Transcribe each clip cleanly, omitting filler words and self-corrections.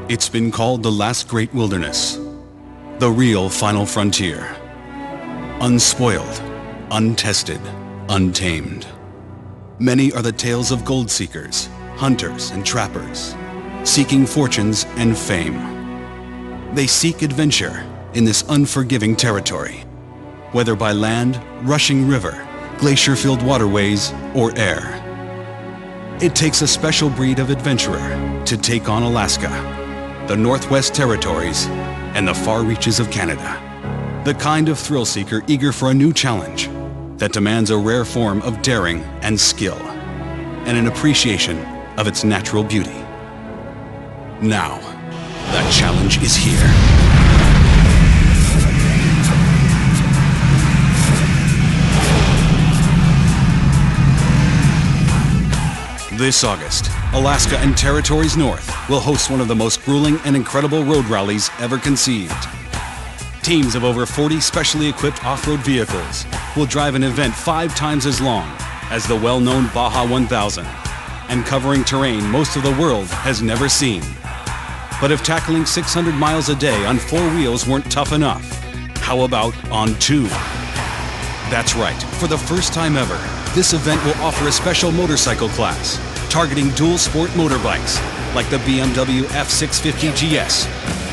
It's been called the last great wilderness, the real final frontier. Unspoiled, untested, untamed. Many are the tales of gold seekers, hunters and trappers, seeking fortunes and fame. They seek adventure in this unforgiving territory, whether by land, rushing river, glacier-filled waterways, or air. It takes a special breed of adventurer to take on Alaska, the Northwest Territories, and the far reaches of Canada. The kind of thrill seeker eager for a new challenge that demands a rare form of daring and skill, and an appreciation of its natural beauty. Now, that challenge is here. This August, Alaska and Territories North will host one of the most grueling and incredible road rallies ever conceived. Teams of over 40 specially equipped off-road vehicles will drive an event 5 times as long as the well-known Baja 1000 and covering terrain most of the world has never seen. But if tackling 600 miles a day on 4 wheels weren't tough enough, how about on 2? That's right, for the first time ever, this event will offer a special motorcycle class targeting dual sport motorbikes like the BMW F650 GS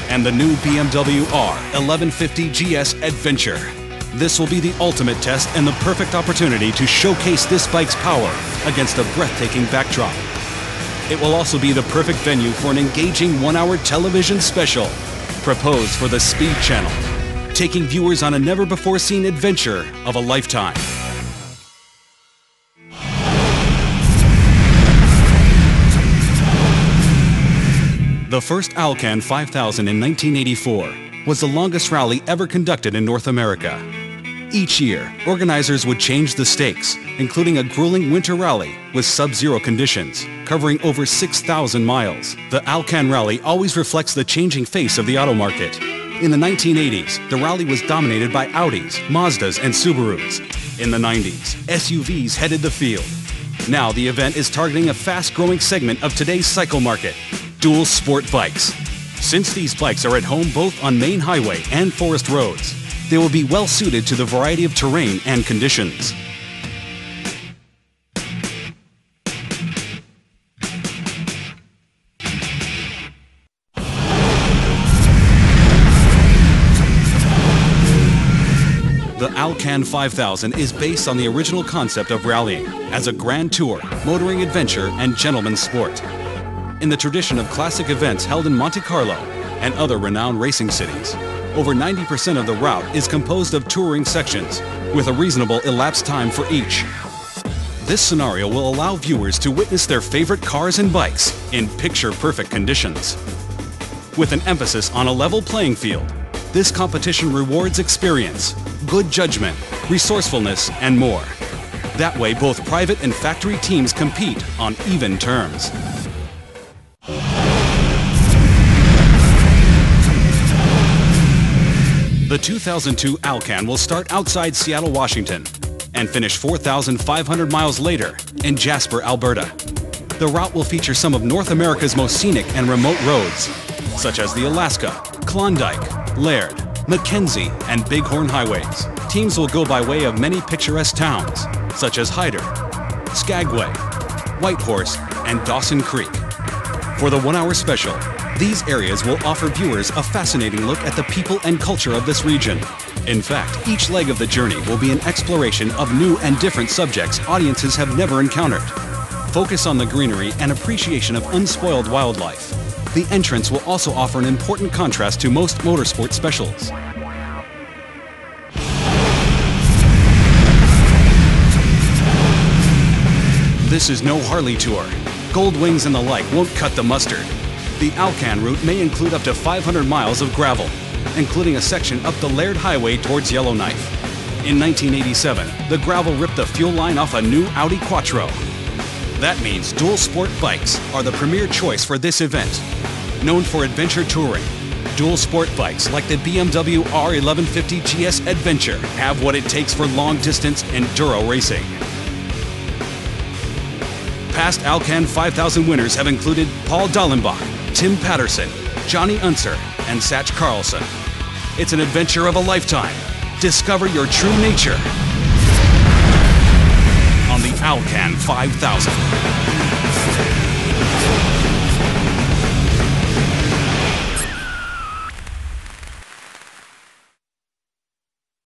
and the new BMW R 1150 GS Adventure. This will be the ultimate test and the perfect opportunity to showcase this bike's power against a breathtaking backdrop. It will also be the perfect venue for an engaging 1-hour television special proposed for the Speed Channel, taking viewers on a never-before-seen adventure of a lifetime. The first Alcan 5000 in 1984 was the longest rally ever conducted in North America. Each year, organizers would change the stakes, including a grueling winter rally with sub-zero conditions, covering over 6,000 miles. The Alcan rally always reflects the changing face of the auto market. In the 1980s, the rally was dominated by Audis, Mazdas, and Subarus. In the 90s, SUVs headed the field. Now the event is targeting a fast-growing segment of today's cycle market, dual sport bikes. Since these bikes are at home both on main highway and forest roads, they will be well suited to the variety of terrain and conditions. The Alcan 5000 is based on the original concept of rallying as a grand tour, motoring adventure, and gentleman's sport. In the tradition of classic events held in Monte Carlo and other renowned racing cities, over 90% of the route is composed of touring sections with a reasonable elapsed time for each. This scenario will allow viewers to witness their favorite cars and bikes in picture-perfect conditions. With an emphasis on a level playing field, this competition rewards experience, good judgment, resourcefulness, and more. That way, both private and factory teams compete on even terms. The 2002 Alcan will start outside Seattle, Washington, and finish 4,500 miles later in Jasper, Alberta. The route will feature some of North America's most scenic and remote roads, such as the Alaska, Klondike, Laird, Mackenzie, and Bighorn highways. Teams will go by way of many picturesque towns, such as Hyder, Skagway, Whitehorse, and Dawson Creek. For the 1-hour special, these areas will offer viewers a fascinating look at the people and culture of this region. In fact, each leg of the journey will be an exploration of new and different subjects audiences have never encountered. Focus on the greenery and appreciation of unspoiled wildlife. The entrance will also offer an important contrast to most motorsport specials. This is no Harley tour. Gold wings and the like won't cut the mustard. The Alcan route may include up to 500 miles of gravel, including a section up the Laird Highway towards Yellowknife. In 1987, the gravel ripped the fuel line off a new Audi Quattro. That means dual sport bikes are the premier choice for this event. Known for adventure touring, dual sport bikes like the BMW R 1150 GS Adventure have what it takes for long-distance enduro racing. Past Alcan 5000 winners have included Paul Dallenbach, Tim Patterson, Johnny Unser, and Satch Carlson. It's an adventure of a lifetime. Discover your true nature on the Alcan 5000.